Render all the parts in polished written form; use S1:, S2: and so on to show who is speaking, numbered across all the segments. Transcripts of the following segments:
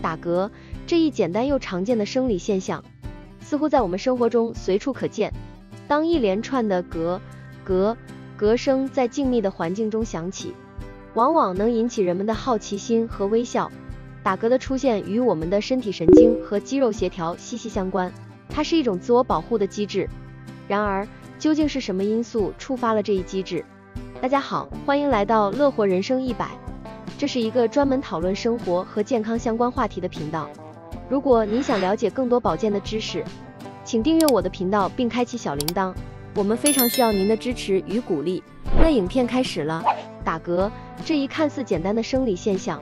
S1: 打嗝这一简单又常见的生理现象，似乎在我们生活中随处可见。当一连串的嗝声在静谧的环境中响起，往往能引起人们的好奇心和微笑。打嗝的出现与我们的身体神经和肌肉协调息息相关，它是一种自我保护的机制。然而，究竟是什么因素触发了这一机制？大家好，欢迎来到乐活人生100，这是一个专门讨论生活和健康相关话题的频道。如果您想了解更多保健的知识，请订阅我的频道并开启小铃铛，我们非常需要您的支持与鼓励。那影片开始了。打嗝这一看似简单的生理现象，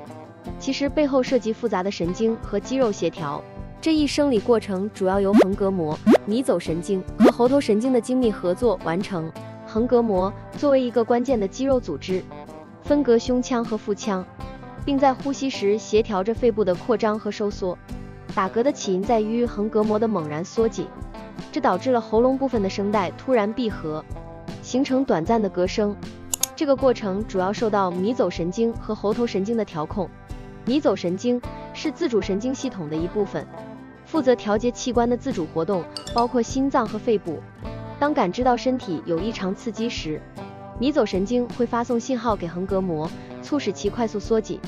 S1: 其实背后涉及复杂的神经和肌肉协调。这一生理过程主要由横膈膜、迷走神经和喉头神经的精密合作完成。横膈膜作为一个关键的肌肉组织，分隔胸腔和腹腔，并在呼吸时协调着肺部的扩张和收缩。打嗝的起因在于横膈膜的猛然缩紧，这导致了喉咙部分的声带突然闭合，形成短暂的嗝声。这个过程主要受到迷走神经和喉头神经的调控。迷走神经是自主神经系统的一部分，负责调节器官的自主活动，包括心脏和肺部。当感知到身体有异常刺激时，迷走神经会发送信号给横膈膜，促使其快速缩紧，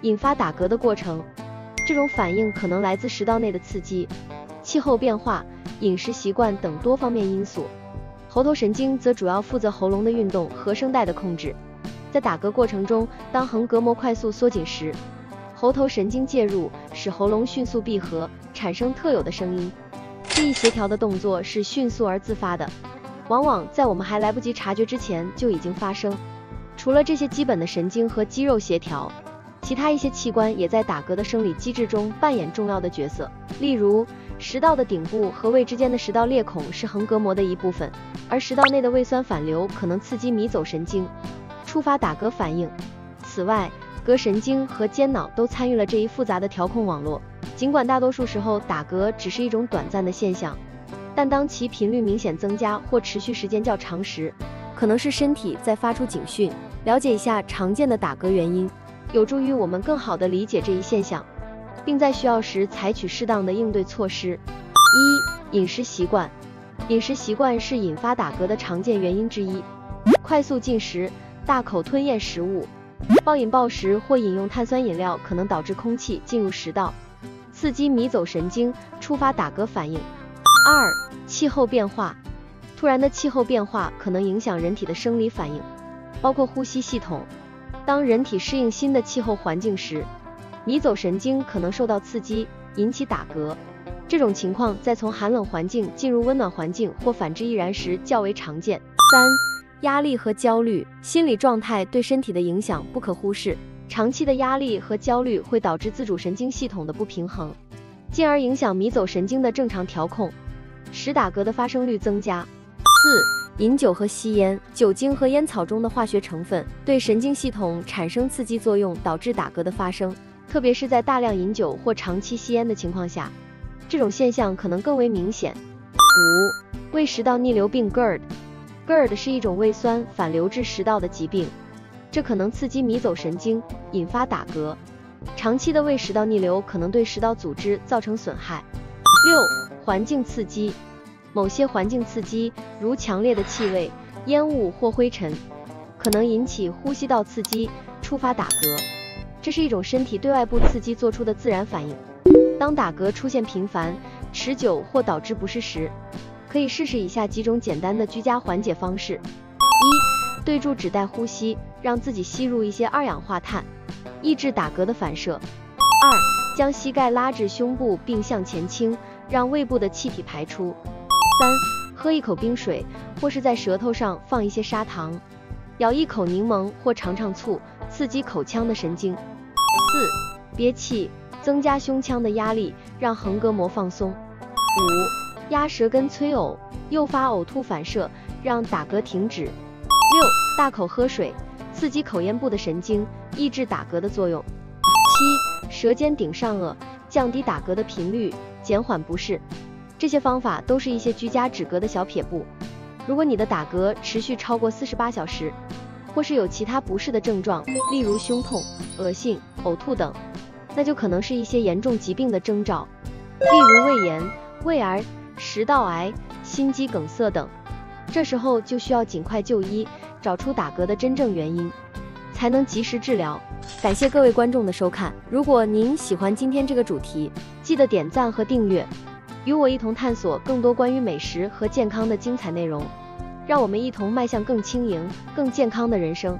S1: 引发打嗝的过程。这种反应可能来自食道内的刺激、气候变化、饮食习惯等多方面因素。喉头神经则主要负责喉咙的运动和声带的控制。在打嗝过程中，当横膈膜快速缩紧时，喉头神经介入，使喉咙迅速闭合，产生特有的声音。这一协调的动作是迅速而自发的，往往在我们还来不及察觉之前就已经发生。除了这些基本的神经和肌肉协调，其他一些器官也在打嗝的生理机制中扮演重要的角色。例如，食道的顶部和胃之间的食道裂孔是横膈膜的一部分，而食道内的胃酸反流可能刺激迷走神经，触发打嗝反应。此外，膈神经和间脑都参与了这一复杂的调控网络。尽管大多数时候打嗝只是一种短暂的现象，但当其频率明显增加或持续时间较长时，可能是身体在发出警讯。了解一下常见的打嗝原因，有助于我们更好地理解这一现象，并在需要时采取适当的应对措施。饮食习惯。饮食习惯是引发打嗝的常见原因之一。快速进食、大口吞咽食物、暴饮暴食或饮用碳酸饮料可能导致空气进入食道，刺激迷走神经，触发打嗝反应。气候变化。突然的气候变化可能影响人体的生理反应，包括呼吸系统。当人体适应新的气候环境时，迷走神经可能受到刺激，引起打嗝。这种情况在从寒冷环境进入温暖环境或反之亦然时较为常见。压力和焦虑。心理状态对身体的影响不可忽视，长期的压力和焦虑会导致自主神经系统的不平衡，进而影响迷走神经的正常调控，使打嗝的发生率增加。饮酒和吸烟。酒精和烟草中的化学成分对神经系统产生刺激作用，导致打嗝的发生，特别是在大量饮酒或长期吸烟的情况下，这种现象可能更为明显。胃食道逆流病 GERD 是一种胃酸反流至食道的疾病，这可能刺激迷走神经，引发打嗝。长期的胃食道逆流可能对食道组织造成损害。环境刺激。某些环境刺激，如强烈的气味、烟雾或灰尘，可能引起呼吸道刺激，触发打嗝。这是一种身体对外部刺激做出的自然反应。当打嗝出现频繁、持久或导致不适时，可以试试以下几种简单的居家缓解方式。对住纸袋呼吸，让自己吸入一些二氧化碳，抑制打嗝的反射。将膝盖拉至胸部并向前倾，让胃部的气体排出。喝一口冰水，或是在舌头上放一些砂糖，咬一口柠檬或尝尝醋，刺激口腔的神经。憋气，增加胸腔的压力，让横膈膜放松。压舌根催呕，诱发呕吐反射，让打嗝停止。大口喝水，刺激口咽部的神经，抑制打嗝的作用。舌尖顶上颚，降低打嗝的频率，减缓不适。这些方法都是一些居家止嗝的小撇步。如果你的打嗝持续超过48小时，或是有其他不适的症状，例如胸痛、恶心、呕吐等，那就可能是一些严重疾病的征兆，例如胃炎、胃癌、食道癌、心肌梗塞等。这时候就需要尽快就医，找出打嗝的真正原因，才能及时治疗。感谢各位观众的收看，如果您喜欢今天这个主题，记得点赞和订阅，与我一同探索更多关于美食和健康的精彩内容，让我们一同迈向更轻盈、更健康的人生。